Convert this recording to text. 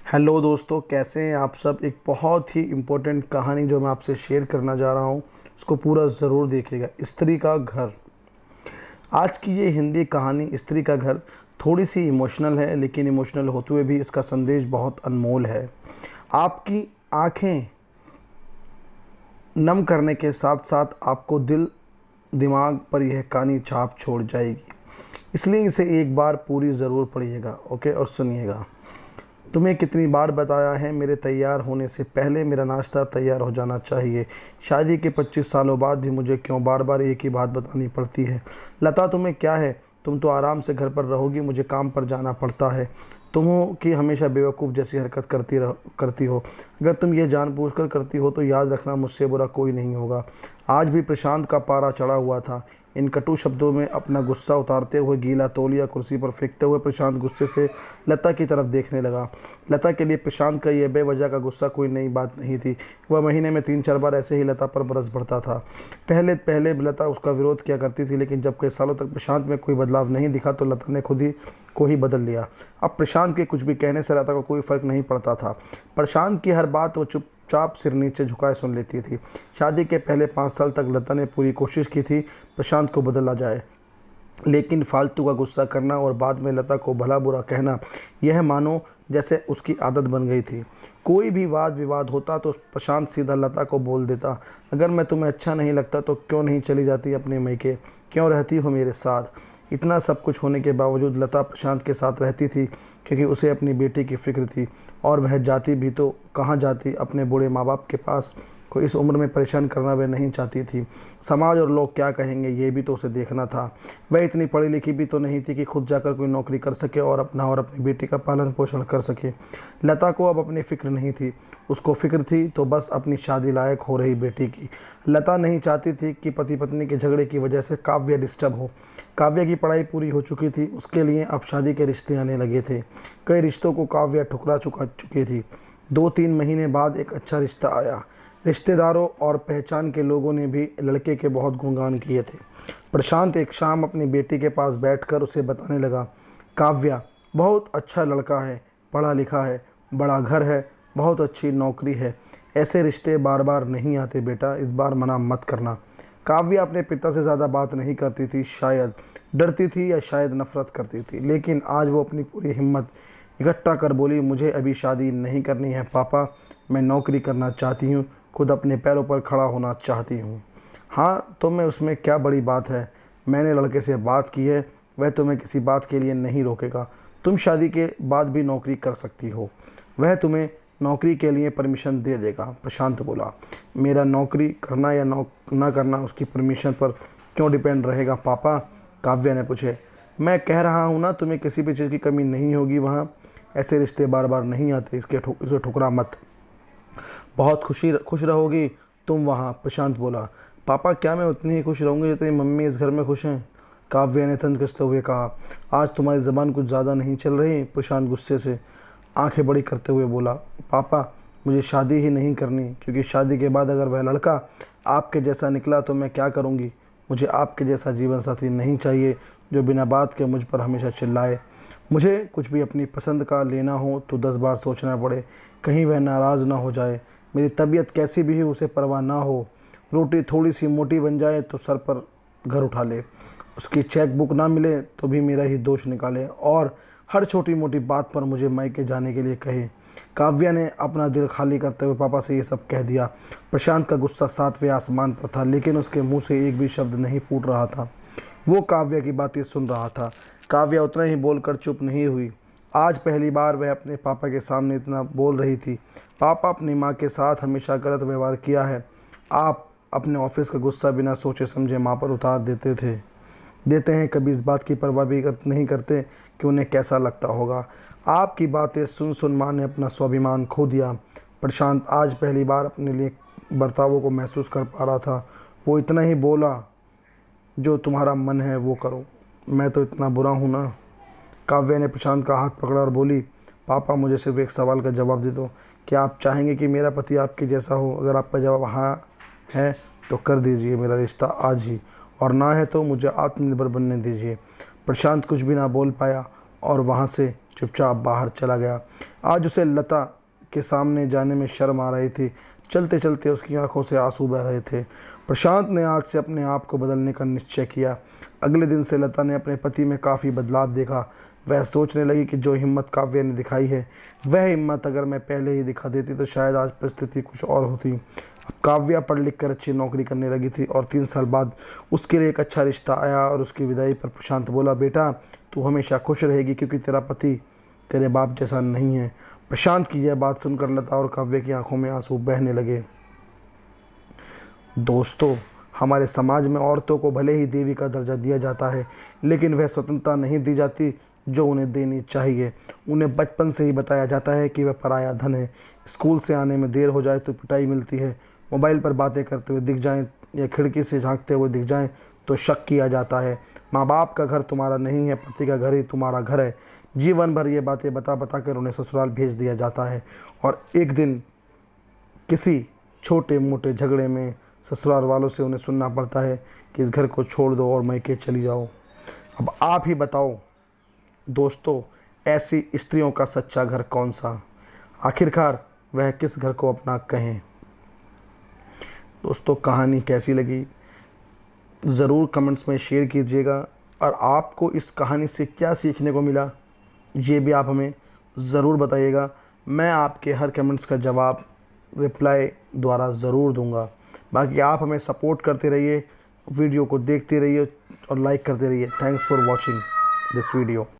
Hello दोस्तों, कैसे हैं आप सब। एक बहुत ही इम्पोर्टेंट कहानी जो मैं आपसे शेयर करना जा रहा हूँ, उसको पूरा ज़रूर देखिएगा। स्त्री का घर। आज की ये हिंदी कहानी स्त्री का घर थोड़ी सी इमोशनल है, लेकिन इमोशनल होते हुए भी इसका संदेश बहुत अनमोल है। आपकी आंखें नम करने के साथ साथ आपको दिल दिमाग पर यह कहानी छाप छोड़ जाएगी। इसलिए इसे एक बार पूरी ज़रूर पढ़िएगा, ओके, और सुनिएगा। तुम्हें कितनी बार बताया है, मेरे तैयार होने से पहले मेरा नाश्ता तैयार हो जाना चाहिए। शादी के 25 सालों बाद भी मुझे क्यों बार बार एक ही बात बतानी पड़ती है। लता, तुम्हें क्या है? तुम तो आराम से घर पर रहोगी, मुझे काम पर जाना पड़ता है। तुम हो कि हमेशा बेवकूफ़ जैसी हरकत करती हो। अगर तुम ये जानबूझकर करती हो तो याद रखना, मुझसे बुरा कोई नहीं होगा। आज भी प्रशांत का पारा चढ़ा हुआ था। इन कटु शब्दों में अपना गुस्सा उतारते हुए गीला तौलिया कुर्सी पर फेंकते हुए प्रशांत गुस्से से लता की तरफ देखने लगा। लता के लिए प्रशांत का यह बेवजह का गुस्सा कोई नई बात नहीं थी। वह महीने में 3-4 बार ऐसे ही लता पर बरस पड़ता था। पहले पहले लता उसका विरोध किया करती थी, लेकिन जब कई सालों तक प्रशांत में कोई बदलाव नहीं दिखा तो लता ने खुद ही को ही बदल लिया। अब प्रशांत के कुछ भी कहने से लता को कोई फर्क नहीं पड़ता था। प्रशांत की हर बात वो चुपचाप सिर नीचे झुकाए सुन लेती थी। शादी के पहले 5 साल तक लता ने पूरी कोशिश की थी प्रशांत को बदला जाए, लेकिन फालतू का गुस्सा करना और बाद में लता को भला बुरा कहना, यह मानो जैसे उसकी आदत बन गई थी। कोई भी वाद विवाद होता तो प्रशांत सीधा लता को बोल देता, अगर मैं तुम्हें अच्छा नहीं लगता तो क्यों नहीं चली जाती अपने मैके, क्यों रहती हो मेरे साथ। इतना सब कुछ होने के बावजूद लता प्रशांत के साथ रहती थी, क्योंकि उसे अपनी बेटी की फिक्र थी। और वह जाती भी तो कहाँ जाती, अपने बूढ़े माँ बाप के पास। को इस उम्र में परेशान करना वह नहीं चाहती थी। समाज और लोग क्या कहेंगे, ये भी तो उसे देखना था। वह इतनी पढ़ी लिखी भी तो नहीं थी कि खुद जाकर कोई नौकरी कर सके और अपना और अपनी बेटी का पालन पोषण कर सके। लता को अब अपनी फिक्र नहीं थी। उसको फिक्र थी तो बस अपनी शादी लायक हो रही बेटी की। लता नहीं चाहती थी कि पति पत्नी के झगड़े की वजह से काव्य डिस्टर्ब हो। काव्य की पढ़ाई पूरी हो चुकी थी, उसके लिए अब शादी के रिश्ते आने लगे थे। कई रिश्तों को काव्य ठुकरा चुकी थी। 2-3 महीने बाद एक अच्छा रिश्ता आया। रिश्तेदारों और पहचान के लोगों ने भी लड़के के बहुत गुणगान किए थे। प्रशांत एक शाम अपनी बेटी के पास बैठकर उसे बताने लगा, काव्या बहुत अच्छा लड़का है, पढ़ा लिखा है, बड़ा घर है, बहुत अच्छी नौकरी है। ऐसे रिश्ते बार बार नहीं आते बेटा, इस बार मना मत करना। काव्या अपने पिता से ज़्यादा बात नहीं करती थी, शायद डरती थी या शायद नफरत करती थी, लेकिन आज वो अपनी पूरी हिम्मत इकट्ठा कर बोली, मुझे अभी शादी नहीं करनी है पापा, मैं नौकरी करना चाहती हूँ, खुद अपने पैरों पर खड़ा होना चाहती हूँ। हाँ, तो मैं उसमें क्या बड़ी बात है। मैंने लड़के से बात की है, वह तुम्हें किसी बात के लिए नहीं रोकेगा। तुम शादी के बाद भी नौकरी कर सकती हो, वह तुम्हें नौकरी के लिए परमिशन दे देगा। प्रशांत बोला, मेरा नौकरी करना या ना करना उसकी परमिशन पर क्यों डिपेंड रहेगा पापा? काव्या ने पूछे। मैं कह रहा हूँ ना, तुम्हें किसी भी चीज़ की कमी नहीं होगी वहाँ। ऐसे रिश्ते बार बार नहीं आते, इसे ठुकरा मत। बहुत खुश रहोगी तुम वहाँ, प्रशांत बोला। पापा, क्या मैं उतनी ही खुश रहूँगी जितनी मम्मी इस घर में खुश हैं? काव्या ने तंज कसते हुए कहा। आज तुम्हारी ज़बान कुछ ज़्यादा नहीं चल रही, प्रशांत गुस्से से आंखें बड़ी करते हुए बोला। पापा, मुझे शादी ही नहीं करनी, क्योंकि शादी के बाद अगर वह लड़का आपके जैसा निकला तो मैं क्या करूँगी? मुझे आपके जैसा जीवन साथी नहीं चाहिए जो बिना बात के मुझ पर हमेशा चिल्लाए। मुझे कुछ भी अपनी पसंद का लेना हो तो 10 बार सोचना पड़े, कहीं वह नाराज़ ना हो जाए। मेरी तबीयत कैसी भी हो उसे परवाह ना हो। रोटी थोड़ी सी मोटी बन जाए तो सर पर घर उठा ले, उसकी चेक बुक ना मिले तो भी मेरा ही दोष निकाले, और हर छोटी मोटी बात पर मुझे मायके जाने के लिए कहे। काव्या ने अपना दिल खाली करते हुए पापा से ये सब कह दिया। प्रशांत का गुस्सा 7वें आसमान पर था, लेकिन उसके मुंह से एक भी शब्द नहीं फूट रहा था। वो काव्या की बातें सुन रहा था। काव्या उतना ही बोलकर चुप नहीं हुई। आज पहली बार वह अपने पापा के सामने इतना बोल रही थी। पापा, अपनी माँ के साथ हमेशा गलत व्यवहार किया है। आप अपने ऑफिस का गुस्सा बिना सोचे समझे माँ पर उतार देते हैं, कभी इस बात की परवाह भी नहीं करते कि उन्हें कैसा लगता होगा। आपकी बातें सुन सुन माँ ने अपना स्वाभिमान खो दिया। प्रशांत आज पहली बार अपने लिए बर्तावों को महसूस कर पा रहा था। वो इतना ही बोला, जो तुम्हारा मन है वो करो, मैं तो इतना बुरा हूँ ना? काव्या ने प्रशांत का हाथ पकड़ा और बोली, पापा, मुझे सिर्फ एक सवाल का जवाब दे दो, क्या आप चाहेंगे कि मेरा पति आपके जैसा हो? अगर आपका जवाब हाँ है तो कर दीजिए मेरा रिश्ता आज ही, और ना है तो मुझे आत्मनिर्भर बनने दीजिए। प्रशांत कुछ भी ना बोल पाया और वहाँ से चुपचाप बाहर चला गया। आज उसे लता के सामने जाने में शर्म आ रही थी। चलते चलते उसकी आंखों से आंसू बह रहे थे। प्रशांत ने आज से अपने आप को बदलने का निश्चय किया। अगले दिन से लता ने अपने पति में काफ़ी बदलाव देखा। वह सोचने लगी कि जो हिम्मत काव्या ने दिखाई है, वह हिम्मत अगर मैं पहले ही दिखा देती तो शायद आज परिस्थिति कुछ और होती। अब काव्या पढ़ लिख कर अच्छी नौकरी करने लगी थी और 3 साल बाद उसके लिए एक अच्छा रिश्ता आया। और उसकी विदाई पर प्रशांत बोला, बेटा तू हमेशा खुश रहेगी क्योंकि तेरा पति तेरे बाप जैसा नहीं है। प्रशांत की यह बात सुनकर लता और काव्या की आंखों में आंसू बहने लगे। दोस्तों, हमारे समाज में औरतों को भले ही देवी का दर्जा दिया जाता है, लेकिन वह स्वतंत्रता नहीं दी जाती जो उन्हें देनी चाहिए। उन्हें बचपन से ही बताया जाता है कि वह पराया धन है। स्कूल से आने में देर हो जाए तो पिटाई मिलती है। मोबाइल पर बातें करते हुए दिख जाएं या खिड़की से झांकते हुए दिख जाएं तो शक किया जाता है। माँ बाप का घर तुम्हारा नहीं है, पति का घर ही तुम्हारा घर है। जीवन भर ये बातें बता बता कर उन्हें ससुराल भेज दिया जाता है और एक दिन किसी छोटे मोटे झगड़े में ससुराल वालों से उन्हें सुनना पड़ता है कि इस घर को छोड़ दो और मैके चली जाओ। अब आप ही बताओ दोस्तों, ऐसी स्त्रियों का सच्चा घर कौन सा? आखिरकार वह किस घर को अपना कहें? दोस्तों, कहानी कैसी लगी ज़रूर कमेंट्स में शेयर कीजिएगा और आपको इस कहानी से क्या सीखने को मिला ये भी आप हमें ज़रूर बताइएगा। मैं आपके हर कमेंट्स का जवाब रिप्लाई द्वारा ज़रूर दूंगा। बाकी आप हमें सपोर्ट करते रहिए, वीडियो को देखते रहिए और लाइक करते रहिए। Thanks for watching this video.